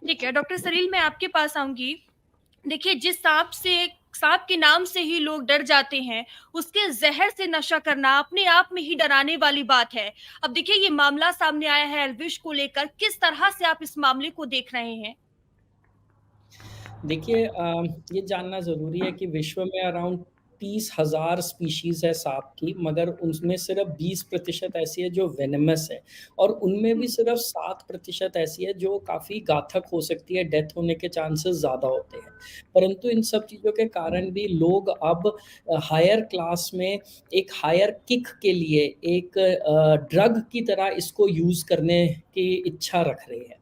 देखिए, डॉक्टर सलील मैं आपके पास आऊँगी। देखिए, जिस सांप के नाम से ही लोग डर जाते हैं, उसके ज़हर से नशा करना अपने आप में ही डराने वाली बात है। अब देखिए, ये मामला सामने आया है एल्विश को लेकर, किस तरह से आप इस मामले को देख रहे हैं? देखिए ये जानना ज़रूरी है कि विश्व में अराउंड 30,000 स्पीशीज़ है सांप की, मगर उनमें सिर्फ़ 20% ऐसी है जो वेनेमस है और उनमें भी हुँ, सिर्फ़ 7% ऐसी है जो काफ़ी घातक हो सकती है, डेथ होने के चांसेस ज़्यादा होते हैं। परंतु इन सब चीज़ों के कारण भी लोग अब हायर क्लास में एक हायर किक के लिए एक ड्रग की तरह इसको यूज़ करने की इच्छा रख रहे हैं।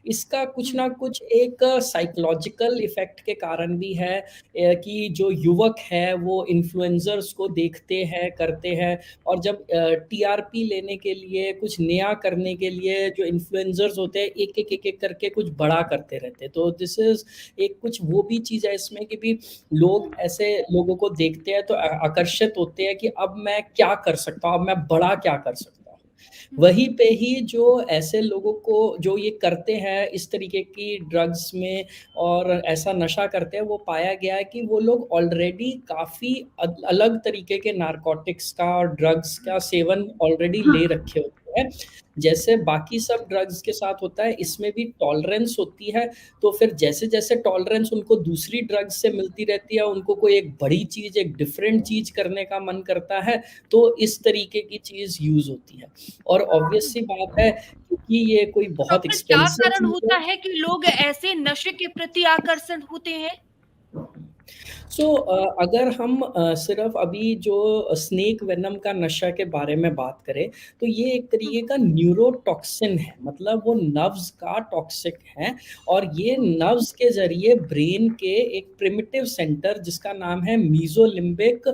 इसका कुछ हुँ, ना कुछ एक साइकोलॉजिकल इफ़ेक्ट के कारण भी है कि जो युवक है वो इन्फ्लुएंसर्स को देखते हैं, करते हैं और जब टीआरपी लेने के लिए, कुछ नया करने के लिए जो इन्फ्लुएंसर्स होते हैं, एक-एक, एक-एक करके कुछ बड़ा करते रहते हैं। तो दिस इज़ एक कुछ वो भी चीज़ है इसमें कि भी लोग ऐसे लोगों को देखते हैं तो आकर्षित होते हैं कि अब मैं क्या कर सकता हूँ, अब मैं बड़ा क्या कर सकता हूँ। हुँ, वहीं पे ही जो ऐसे लोगों को जो ये करते हैं इस तरीके की ड्रग्स में और ऐसा नशा करते हैं, वो पाया गया है कि वो लोग ऑलरेडी काफ़ी अलग तरीके के नारकोटिक्स का और ड्रग्स हुँ, का सेवन ऑलरेडी ले रखे होते हैं। जैसे बाकी सब ड्रग्स के साथ होता है, इसमें भी टॉलरेंस होती है, तो फिर जैसे-जैसे टॉलरेंस उनको दूसरी ड्रग्स से मिलती रहती है, उनको कोई एक बड़ी चीज़, एक डिफरेंट चीज़ करने का मन करता है, तो इस तरीके की चीज़ यूज़ होती है। और ऑब्वियस हुँ। सी बात है क्योंकि ये कोई तो बहुत डॉक्टर क्या एक्सपेंसिव कारण चीज़ है। होता है कि लोग ऐसे नशे के प्रति आकर्षण होते हैं? सो अगर हम सिर्फ़ अभी जो स्नेक वेनम का नशा के बारे में बात करें, तो ये एक हुँ, तरीके का न्यूरोटॉक्सिन है, मतलब वो नर्व्स का टॉक्सिक है और ये हुँ, नर्व्स के ज़रिए ब्रेन के एक प्रिमिटिव सेंटर जिसका नाम है मेसोलिम्बिक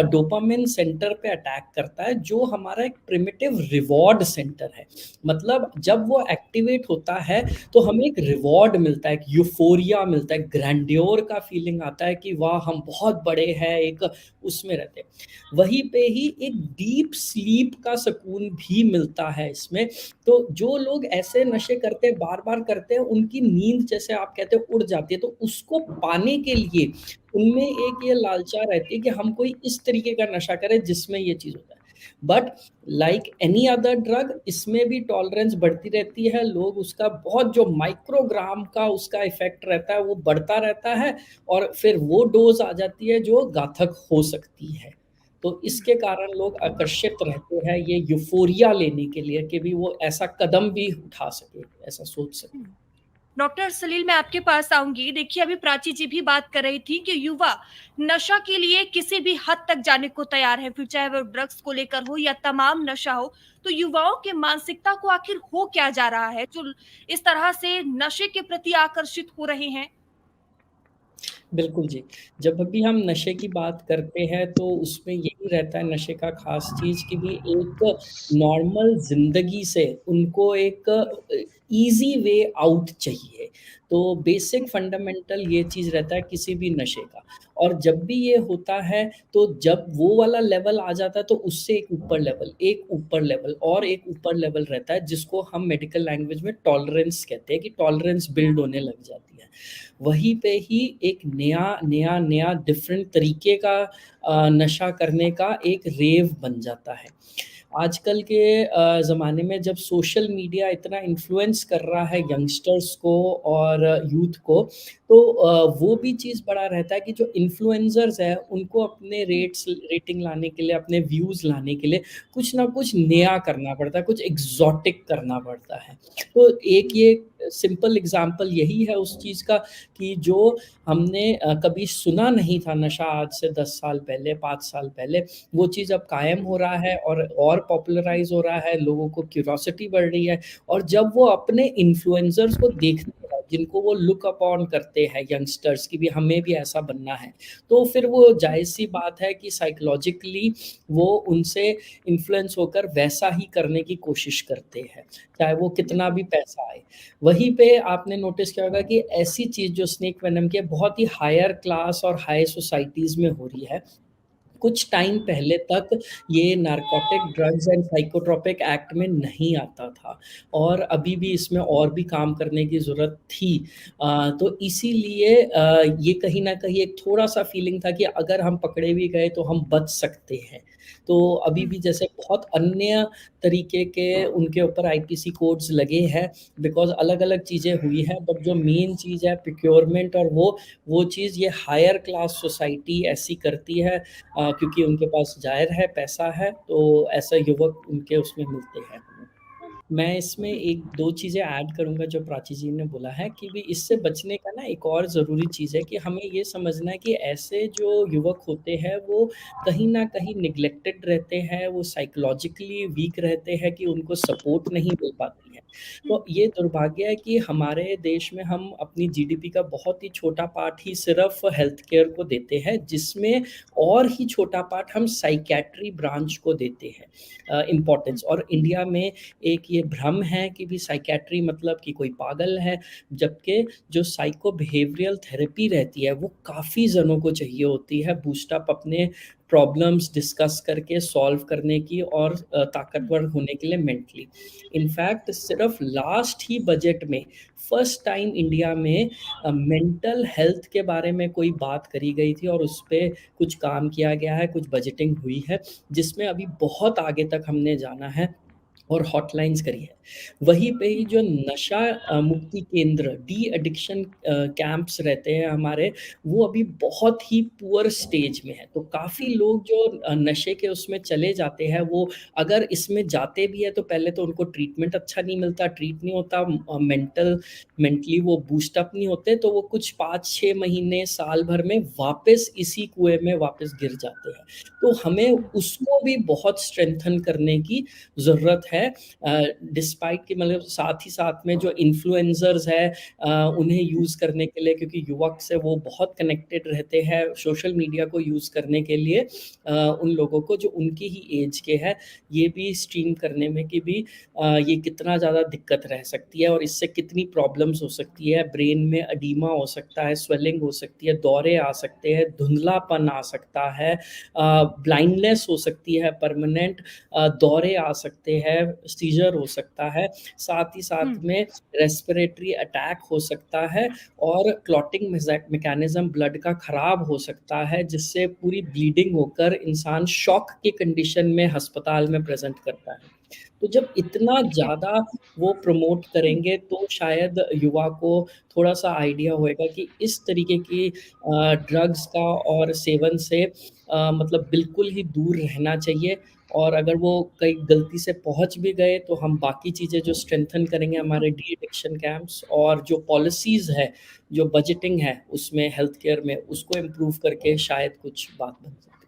डोपामाइन सेंटर पे अटैक करता है, जो हमारा एक प्रिमिटिव रिवॉर्ड सेंटर है। मतलब हुँ, जब वो एक्टिवेट होता है, तो हमें एक रिवॉर्ड मिलता है, एक यूफ़ोरिया मिलता है, ग्रैंडियोर का फीलिंग आता है कि वाह! हम बहुत बड़े हैं, एक उसमें रहते हैं। वहीं पे ही एक डीप स्लीप का सुकून भी मिलता है इसमें। तो जो लोग ऐसे नशे करते हैं, बार-बार करते हैं, उनकी नींद जैसे आप कहते हो उड़ जाती है, तो उसको पाने के लिए उनमें एक ये लालसा रहती है कि हम कोई इस तरीके का नशा करें जिसमें ये चीज़ होता है। But like any other drug इसमें भी टॉलरेंस बढ़ती रहती है, लोग उसका बहुत जो माइक्रोग्राम का उसका इफ़ेक्ट रहता है, वो बढ़ता रहता है और फिर वो डोज़ आ जाती है जो घातक हो सकती है। तो हुँ, इसके कारण लोग आकर्षित रहते हैं ये यूफ़ोरिया लेने के लिए कि भी वो ऐसा कदम भी उठा सकें, ऐसा सोच सकें। हुँ। डॉक्टर सलील मैं आपके पास आऊँगी। देखिए, अभी प्राची जी भी बात कर रही थी कि युवा नशा के लिए किसी भी हद तक जाने को तैयार है, फिर चाहे वो ड्रग्स को लेकर हो या तमाम नशा हो। तो युवाओं के मानसिकता को आखिर हो क्या जा रहा है, जो इस तरह से नशे के प्रति आकर्षित हो रहे हैं? बिल्कुल जी। जब भी हम नशे की बात करते हैं तो उसमें यही रहता है नशे का ख़ास चीज़ कि भी एक नॉर्मल ज़िंदगी से उनको एक ईज़ी वे आउट चाहिए। तो बेसिक फंडामेंटल ये चीज़ रहता है किसी भी नशे का और जब भी ये होता है तो जब वो वाला लेवल आ जाता है तो उससे एक ऊपर लेवल और एक ऊपर लेवल रहता है जिसको हम मेडिकल लैंग्वेज में टॉलरेंस कहते हैं कि टॉलरेंस बिल्ड होने लग जाती है। वहीं पे ही एक नया डिफ़रेंट तरीके का नशा करने का एक रेव बन जाता है। आजकल के ज़माने में जब सोशल मीडिया इतना इन्फ्लुएंस कर रहा है यंगस्टर्स को और यूथ को, तो वो भी चीज़ बड़ा रहता है कि जो इन्फ्लुएंसर्स हैं, उनको अपने हुँ, रेटिंग लाने के लिए, अपने व्यूज़ लाने के लिए कुछ ना कुछ नया करना पड़ता है, कुछ एक्ज़ॉटिक करना पड़ता है। तो एक हुँ, ये सिंपल एग्ज़ाम्पल यही है उस चीज़ का कि जो हमने कभी सुना नहीं था नशा आज से 10 साल पहले, 5 साल पहले, वो चीज़ अब कायम हो रहा है और पॉपुलराइज़ हो रहा है, लोगों को क्यूरियोसिटी बढ़ रही है और जब वो अपने इन्फ्लुएंसर्स को देखते हैं, जिनको वो लुक अपॉन करते हैं यंगस्टर्स कि भी हमें भी ऐसा बनना है, तो फिर वो जायज़-सी बात है कि साइकोलॉजिकली वो उनसे इन्फ्लुएंस होकर वैसा ही करने की कोशिश करते हैं, चाहे वो कितना बिल्कुल। भी पैसा आए। वहीं पे आपने नोटिस किया होगा कि ऐसी चीज़ जो स्नेक वेनम की है, बहुत ही हायर क्लास और हाई सोसाइटीज़ में हो रही है। कुछ टाइम पहले तक ये narcotic drugs and psychotropic act में नहीं आता था और अभी भी इसमें और भी काम करने की ज़रूरत थी। तो इसीलिए ये कहीं न कहीं एक थोड़ा-सा फ़ीलिंग था कि अगर हम पकड़े भी गए तो हम बच सकते हैं। तो अभी हुँ, भी जैसे बहुत अन्य तरीके के उनके ऊपर आईपीसी कोड्स लगे हैं बिकॉज़ अलग-अलग चीज़ें हुई हैं बट जो मेन चीज़ है प्रोक्योरमेंट और वो चीज़ ये हायर क्लास सोसाइटी ऐसी करती है क्योंकि उनके पास ज़ाहिर है पैसा है, तो ऐसा युवक उनके उसमें मिलते हैं हमें। मैं इसमें हुँ, 1-2 चीज़ें ऐड करूँगा जो प्राची जी ने बोला है कि भी इससे हुँ, बचने का ना एक और ज़रूरी चीज़ है कि हमें ये समझना है कि ऐसे जो युवक होते हैं वो कहीं न कहीं नेग्लेक्टेड रहते हैं, वो साइकोलॉजिकली वीक रहते हैं कि उनको सपोर्ट नहीं मिल पाती है। हुँ, तो ये दुर्भाग्य है कि हमारे देश में हम अपनी जीडीपी का बहुत ही छोटा पार्ट ही सिर्फ़ हेल्थ केयर को देते हैं, जिसमें और ही छोटा पार्ट हम साइकियाट्री ब्रांच को देते हैं हुँ, इम्पोर्टेंस और इंडिया में एक ये भ्रम है कि भी साइकियाट्री मतलब कि कोई पागल है, जबकि जो साइको बिहेवियरल थेरेपी रहती है, वो काफ़ी जनों को चाहिए होती है बूस्ट अप अपने प्रॉब्लम्स डिस्कस करके सॉल्व करने की और हुँ, ताकतवर होने के लिए मेंटली। इनफैक्ट सिर्फ लास्ट ही बजट में फर्स्ट टाइम इंडिया में मेंटल हेल्थ के बारे में कोई बात करी गई थी और उस पे कुछ काम किया गया है, कुछ बजटिंग हुई है, जिसमें अभी बहुत आगे तक हमने जाना है और हॉटलाइन्स करी है। वहीं पे ही हुँ, जो नशा मुक्ति केंद्र, डी एडिक्शन कैंप्स रहते हैं हमारे, वो अभी बहुत ही पुअर स्टेज में है। तो काफ़ी हुँ, लोग जो नशे के उसमें चले जाते हैं, वो अगर इसमें जाते भी हैं, तो पहले तो उनको ट्रीटमेंट अच्छा नहीं मिलता, ट्रीट नहीं होता, मेंटली वो बूस्ट अप नहीं होते, तो वो कुछ 5-6 महीने, साल भर में वापस इसी कुएँ में वापस गिर जाते हैं। तो हमें हुँ, उसको भी बहुत स्ट्रेंथन करने की ज़रूरत है डिस्पाइट कि मतलब साथ ही साथ में जो इन्फ्लुएंसर्स हैं उन्हें हुँ, यूज़ करने के लिए क्योंकि युवक से वो बहुत कनेक्टेड रहते हैं सोशल मीडिया को यूज़ करने के लिए उन लोगों को जो उनकी ही एज के हैं, ये भी स्ट्रीम करने में कि भी ये कितना ज़्यादा दिक्कत रह सकती है और इससे कितनी प्रॉब्लम्स हो सकती है, ब्रेन में एडीमा हो सकता है, स्वेलिंग हो सकती है, दौरे आ सकते हैं, धुंधलापन आ सकता है, ब्लाइंडनेस हो सकती है परमानेंट दौरे आ सकते हैं, सीज़र हो सकता है, साथ ही हुँ, साथ में रेस्पिरेटरी अटैक हो सकता है और क्लॉटिंग मैकेनिज़्म ब्लड का खराब हो सकता है, जिससे पूरी ब्लीडिंग होकर इंसान शॉक की कंडीशन में अस्पताल में प्रेज़ेंट करता है। तो जब इतना देखिए ज़्यादा वो प्रमोट हुँ, करेंगे तो शायद युवा को थोड़ा-सा आइडिया होएगा कि इस तरीके की ड्रग्स का और सेवन से मतलब बिल्कुल ही दूर रहना चाहिए और अगर वो कहीं गलती से पहुँच भी गए तो हम बाकी चीज़ें जो स्ट्रेंथन करेंगे हुँ। हमारे डी एडिक्शन कैंप्स और जो पॉलिसीज़ है, जो बजटिंग है उसमें हेल्थ केयर में उसको इम्प्रूव करके शायद कुछ बात बन सकती है।